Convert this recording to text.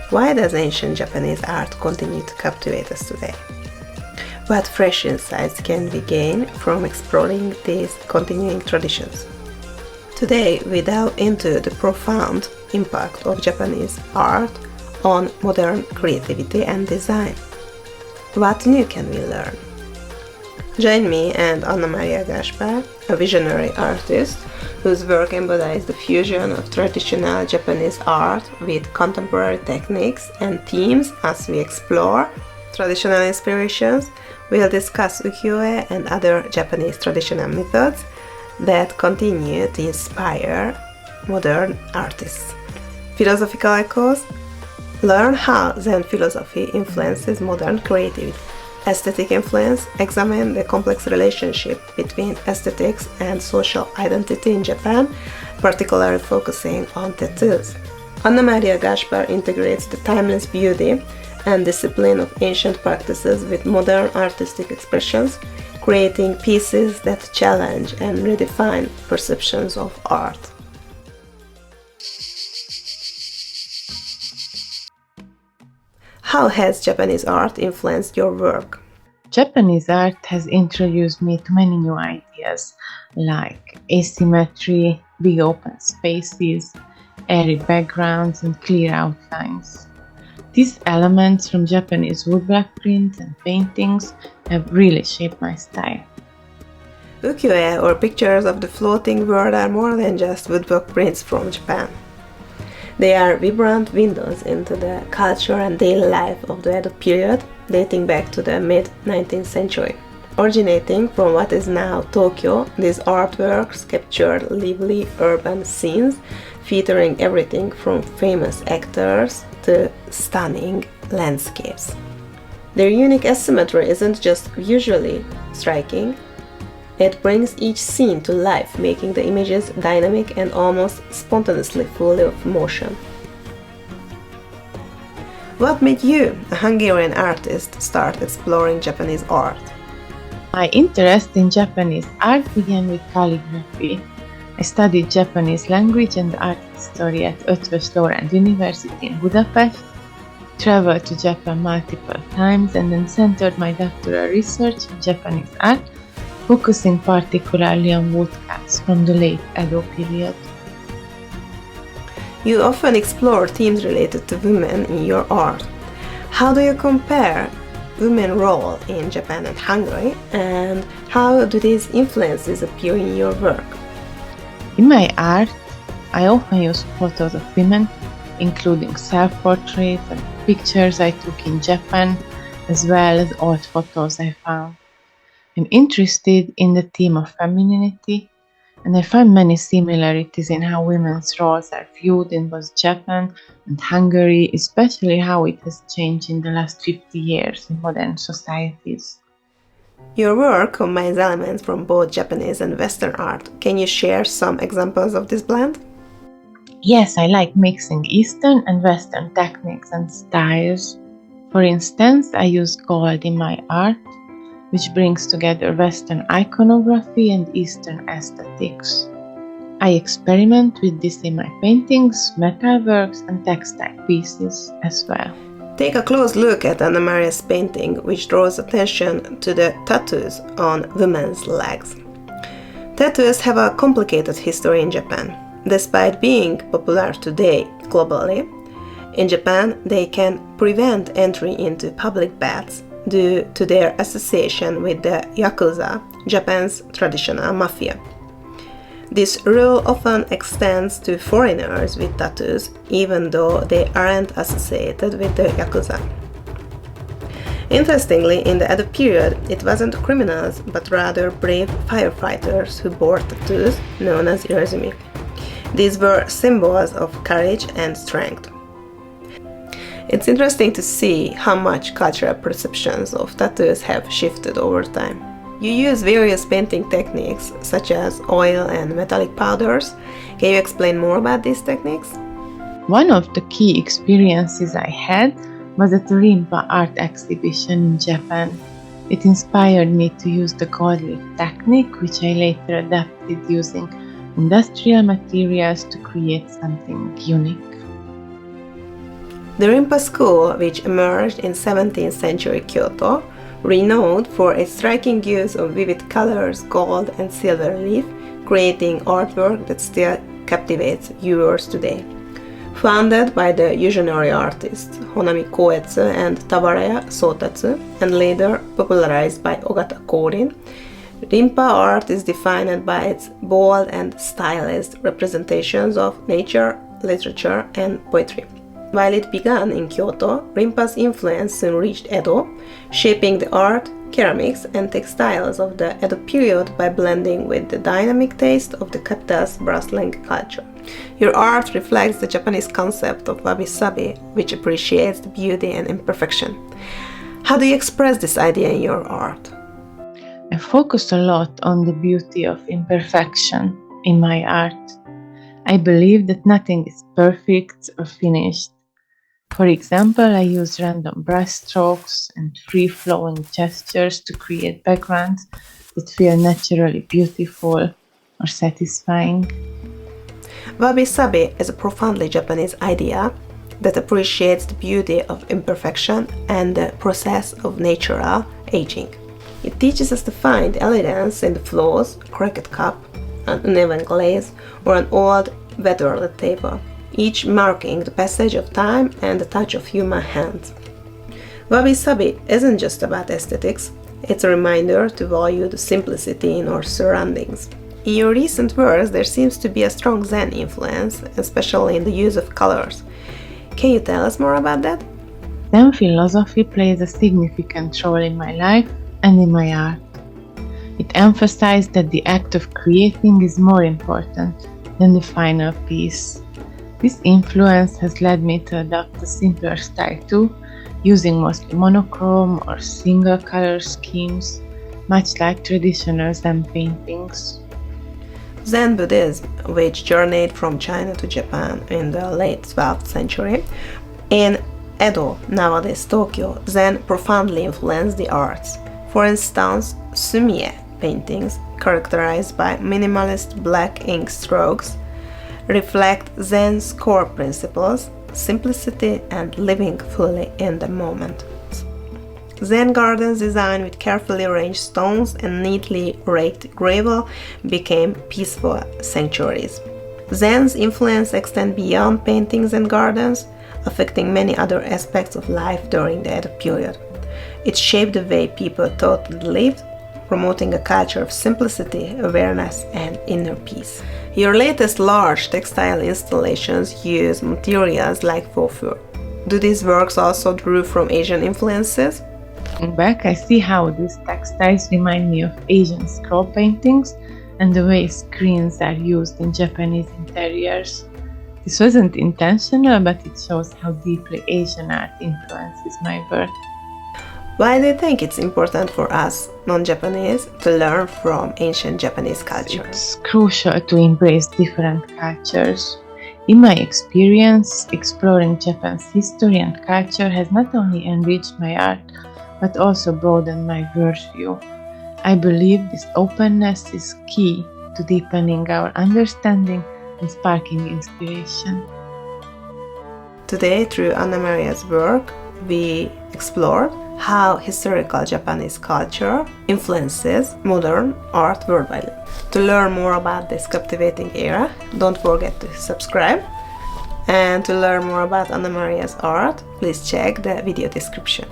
Why does ancient Japanese art continue to captivate us today? What fresh insights can we gain from exploring these continuing traditions? Today, we delve into the profound impact of Japanese art on modern creativity and design. What new can we learn? Join me and Anna Maria Gaspar, a visionary artist whose work embodies the fusion of traditional Japanese art with contemporary techniques and themes as we explore traditional inspirations. We'll discuss ukiyo-e and other Japanese traditional methods that continue to inspire modern artists. Philosophical echoes. Learn how Zen philosophy influences modern creativity. Aesthetic influence. Examine the complex relationship between aesthetics and social identity in Japan, particularly focusing on tattoos. Anna Maria Gaspar integrates the timeless beauty and discipline of ancient practices with modern artistic expressions, creating pieces that challenge and redefine perceptions of art. How has Japanese art influenced your work? Japanese art has introduced me to many new ideas like asymmetry, big open spaces, airy backgrounds, and clear outlines. These elements from Japanese woodblock print and paintings have really shaped my style. Ukiyo-e, or pictures of the floating world, are more than just woodblock prints from Japan. They are vibrant windows into the culture and daily life of the Edo period, dating back to the mid-19th century. Originating from what is now Tokyo, these artworks captured lively urban scenes featuring everything from famous actors to stunning landscapes. Their unique asymmetry isn't just visually striking, it brings each scene to life, making the images dynamic and almost spontaneously full of motion. What made you, a Hungarian artist, start exploring Japanese art? My interest in Japanese art began with calligraphy. I studied Japanese language and art history at Eötvös Loránd University in Budapest, traveled to Japan multiple times, and then centered my doctoral research in Japanese art, focusing particularly on woodcuts from the late Edo period. You often explore themes related to women in your art. How do you compare women's role in Japan and Hungary, and how do these influences appear in your work? In my art, I often use photos of women, including self-portraits and pictures I took in Japan, as well as old photos I found. I'm interested in the theme of femininity, and I find many similarities in how women's roles are viewed in both Japan and Hungary, especially how it has changed in the last 50 years in modern societies. Your work combines elements from both Japanese and Western art. Can you share some examples of this blend? Yes, I like mixing Eastern and Western techniques and styles. For instance, I use gold in my art, which brings together Western iconography and Eastern aesthetics. I experiment with this in my paintings, metalworks, and textile pieces as well. Take a close look at Anna Maria's painting, which draws attention to the tattoos on women's legs. Tattoos have a complicated history in Japan. Despite being popular today globally, in Japan they can prevent entry into public baths due to their association with the Yakuza, Japan's traditional mafia. This rule often extends to foreigners with tattoos, even though they aren't associated with the Yakuza. Interestingly, in the Edo period, it wasn't criminals, but rather brave firefighters who bore tattoos, known as irezumi. These were symbols of courage and strength. It's interesting to see how much cultural perceptions of tattoos have shifted over time. You use various painting techniques such as oil and metallic powders. Can you explain more about these techniques? One of the key experiences I had was at the Rimpa art exhibition in Japan. It inspired me to use the gold leaf technique, which I later adapted using industrial materials to create something unique. The Rinpa school, which emerged in 17th century Kyoto, renowned for its striking use of vivid colors, gold and silver relief, creating artwork that still captivates viewers today. Founded by the Yoshinori artists Honami Koetsu and Tabaraya Sotatsu, and later popularized by Ogata Korin, Rinpa art is defined by its bold and stylized representations of nature, literature, and poetry. While it began in Kyoto, Rinpa's influence soon reached Edo, shaping the art, ceramics, and textiles of the Edo period by blending with the dynamic taste of the capital's bustling culture. Your art reflects the Japanese concept of wabi-sabi, which appreciates the beauty and imperfection. How do you express this idea in your art? I focus a lot on the beauty of imperfection in my art. I believe that nothing is perfect or finished. For example, I use random brush strokes and free-flowing gestures to create backgrounds that feel naturally beautiful or satisfying. Wabi-sabi is a profoundly Japanese idea that appreciates the beauty of imperfection and the process of natural aging. It teaches us to find elegance in the flaws, a crooked cup, an uneven glaze, or an old, weathered table, each marking the passage of time and the touch of human hands. Wabi-sabi isn't just about aesthetics, it's a reminder to value the simplicity in our surroundings. In your recent works, there seems to be a strong Zen influence, especially in the use of colors. Can you tell us more about that? Zen philosophy plays a significant role in my life and in my art. It emphasized that the act of creating is more important than the final piece. This influence has led me to adopt a simpler style too, using mostly monochrome or single color schemes, much like traditional Zen paintings. Zen Buddhism, which journeyed from China to Japan in the late 12th century, in Edo, nowadays Tokyo, Zen profoundly influenced the arts. For instance, sumie paintings, characterized by minimalist black ink strokes, reflect Zen's core principles, simplicity and living fully in the moment. Zen gardens designed with carefully arranged stones and neatly raked gravel became peaceful sanctuaries. Zen's influence extends beyond paintings and gardens, affecting many other aspects of life during the Edo period. It shaped the way people thought and lived, promoting a culture of simplicity, awareness, and inner peace. Your latest large textile installations use materials like faux fur. Do these works also draw from Asian influences? Looking back, I see how these textiles remind me of Asian scroll paintings and the way screens are used in Japanese interiors. This wasn't intentional, but it shows how deeply Asian art influences my work. Why do you think it's important for us, non-Japanese, to learn from ancient Japanese culture? It's crucial to embrace different cultures. In my experience, exploring Japan's history and culture has not only enriched my art, but also broadened my worldview. I believe this openness is key to deepening our understanding and sparking inspiration. Today, through Anna Maria's work, we explored how historical Japanese culture influences modern art worldwide. To learn more about this captivating era, don't forget to subscribe. And to learn more about Anna Maria's art, please check the video description.